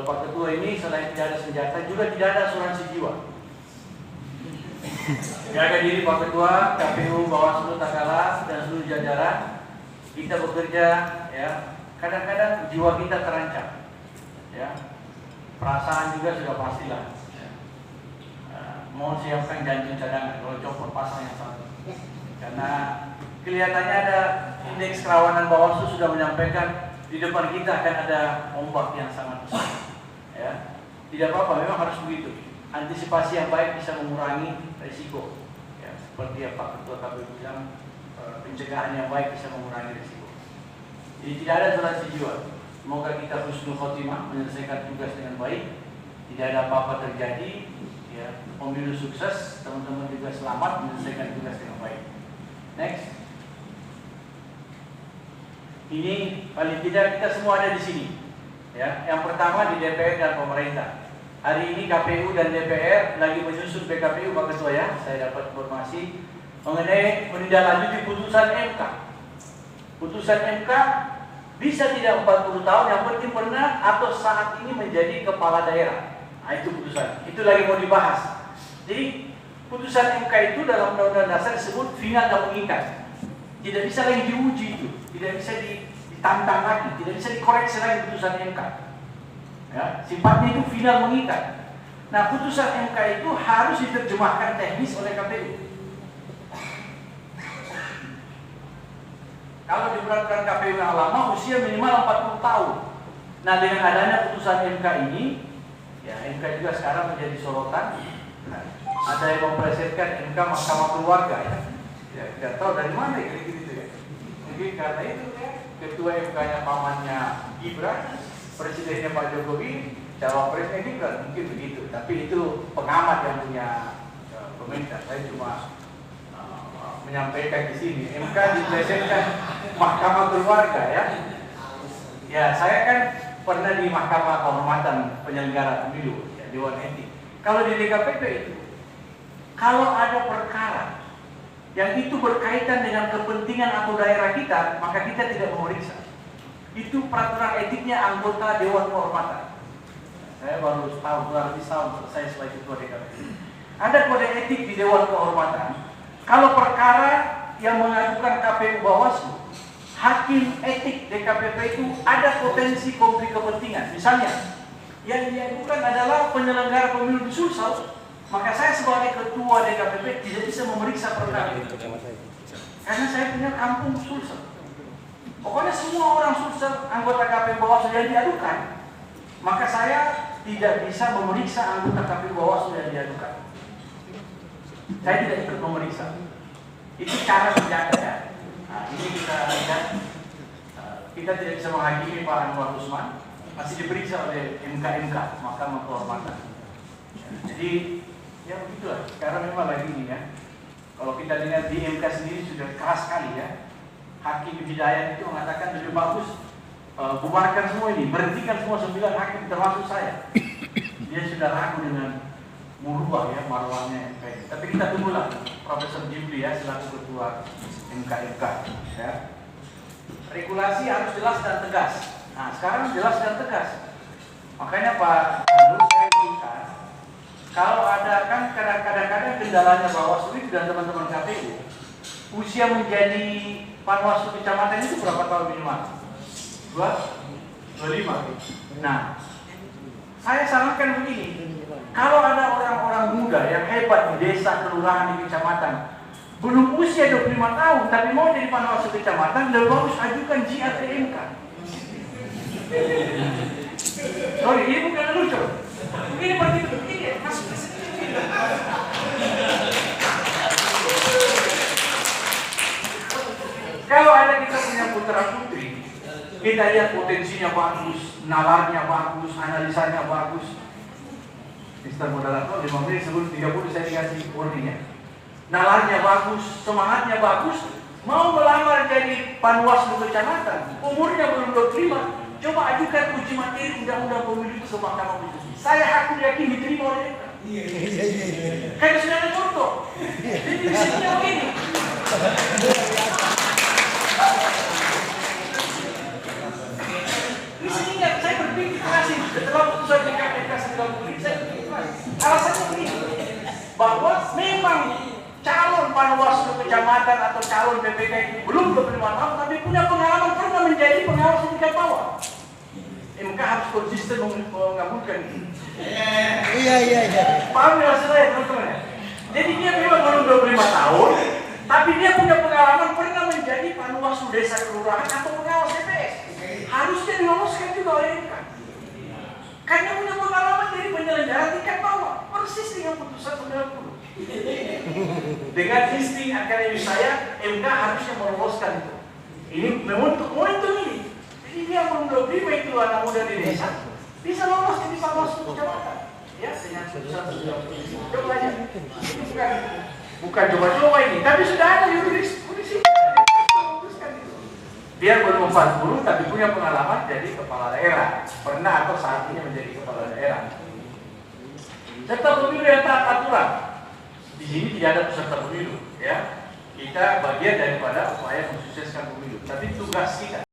Kalau Pak Ketua ini selain tidak ada senjata juga tidak ada asuransi jiwa. Jaga diri Pak Ketua, KPU, Bawaslu, Takalar dan seluruh jajaran. Kita bekerja, ya. Kadang-kadang jiwa kita terancam, ya. Perasaan juga sudah pastilah. Ya. Mau siapkan janji cadangan kalau copot pasal yang satu. Karena kelihatannya ada indeks kerawanan Bawaslu sudah menyampaikan di depan kita akan ada ombak yang sangat besar. Ya. Tidak apa-apa, memang harus begitu. Antisipasi yang baik bisa mengurangi risiko. Ya, seperti yang Pak Ketua KPU bilang, pencegahan yang baik bisa mengurangi risiko. Jadi tidak ada asuransi jiwa. Semoga kita husnul khotimah, menyelesaikan tugas dengan baik, tidak ada apa-apa terjadi, ya, pemilu sukses, teman-teman juga selamat menyelesaikan tugas dengan baik. Next. Ini paling tidak kita semua ada di sini. Ya, yang pertama di DPR dan pemerintah. Hari ini KPU dan DPR lagi menyusun PKPU Pak Ketua, ya. Saya dapat informasi mengenai menindaklanjuti putusan MK. Putusan MK bisa tidak 40 tahun, yang penting pernah atau saat ini menjadi kepala daerah. Nah, itu putusan. Itu lagi mau dibahas. Jadi putusan MK itu dalam Undang-Undang Dasar disebut final dan mengikat. Tidak bisa lagi diuji itu, tidak bisa ditantang lagi, tidak bisa dikoreksi lagi putusan MK. Ya, sifatnya itu final mengikat. Nah, putusan MK itu harus diterjemahkan teknis oleh KPU. Kalau diberlakukan KPU yang lama, usia minimal 40 tahun. Nah, dengan adanya putusan MK ini, ya MK juga sekarang menjadi sorotan. Nah, ada yang mempresetkan MK Mahkamah Keluarga, ya. Ya, tidak tahu dari mana gitu ya. Mungkin karena itu ya, ketua MK-nya pamannya Gibran, presidennya Pak Jokowi, cawapresnya Gibran, mungkin begitu. Tapi itu pengamat yang punya komentar. Saya cuma menyampaikan di sini. MK diplesetkan Mahkamah Keluarga, ya. Ya, saya kan pernah di Mahkamah Kehormatan Penyelenggara Pemilu, ya, Dewan Etik. Kalau di DKPP itu, kalau ada perkara yang itu berkaitan dengan kepentingan atau daerah kita, maka kita tidak memeriksa. Itu peraturan etiknya anggota Dewan Kehormatan. Saya baru lebih tahun selesai sebagai ketua DKPP. Ada kode etik di Dewan Kehormatan. Kalau perkara yang mengajukan KPU Bawaslu, hakim etik DKPP itu ada potensi konflik kepentingan. Misalnya, yang diajukan adalah penyelenggara pemilu di Sulsel, maka saya sebagai ketua DKPP tidak bisa memeriksa perkara itu. Karena saya punya kampung Sulsel. Pokoknya semua orang Sulsel, anggota KPU Bawaslu yang diadukan, maka saya tidak bisa memeriksa anggota KPU Bawaslu yang diadukan. Saya tidak ikut memeriksa. Itu cara menjaga, ya. Nah, ini kita lihat. Kita tidak bisa menghakimi Pak Anwar Usman, masih diperiksa oleh MK Mahkamah Kehormatan. Jadi ya begitulah. Sekarang memang lagi ini, ya. Kalau kita lihat di MK sendiri sudah keras sekali, ya. Hakim Hidayat itu mengatakan lebih bagus bubarkan semua ini, berhentikan semua 9 hakim termasuk saya. Dia sudah ragu dengan merubah, ya, marwahnya MK ini. Tapi kita tunggulah Profesor Jimli, ya, selaku ketua MK, ya. Regulasi harus jelas dan tegas. Nah, sekarang jelas dan tegas. Makanya Pak Andrew, saya minta, kalau ada kan kadang-kadang kendalanya Bawaslu itu dan teman-teman KPU, usia menjadi Panwaslu kecamatan itu berapa tahun minimal? 25. Nah, saya sarankan begini. Kalau ada orang-orang muda yang hebat di desa, kelurahan, di kecamatan, belum usia 25 tahun, tapi mau jadi Panwaslu kecamatan, lebih bagus ajukan JR ke MK. Sorry, ini bukan lucu. Ini begitu, ini masuk ke sini. Kalau ada kita punya putra putri, kita lihat potensinya bagus, nalarnya bagus, analisanya bagus. Mister Moderator, 5 menit sebelum 30 saya dikasih warning, ya. Nalarnya bagus, semangatnya bagus, mau melamar jadi Panwaslu kecamatan, umurnya belum 25, coba ajukan uji materi undang-undang pemilu ke Mahkamah Konstitusi. Saya yakin diterima oleh mereka. Kayak sudah ada contoh. Jadi di sini begini. Di sini saya berpikir keras, setelah putusan bahwa memang calon Panwaslu kecamatan atau calon PPK ini belum 25 tahun tapi punya pengalaman pernah menjadi pengawas di tingkat bawah. MK harus konsisten mengabulkan ini. Iya. Paham ya saya teman-teman? Jadi dia memang belum 25 tahun, tapi dia punya pengalaman pernah menjadi Panwaslu desa kelurahan atau pengawas TPS. Harusnya diloloskan juga oleh MK. Karena punya pengalaman dari penyelenggara tingkat bawah, persis dengan putusan 90. Dengan insting akademis saya, MK harusnya meloloskan itu. Ini untuk momentum ini. Jadi dia belum 25 itu anak muda di desa bisa lolos jadi Panwaslu kecamatan. Ya, dengan putusan 90. Coba aja. Ini bukan coba-coba ini, tapi sudah ada jurisdiksi. Dia belum 40 tapi punya pengalaman jadi kepala daerah, pernah atau saat ini menjadi kepala daerah. Serta pemilu yang taat aturan. Di sini tidak ada peserta pemilu, ya. Kita bagian daripada upaya mensukseskan pemilu, tapi tugas kita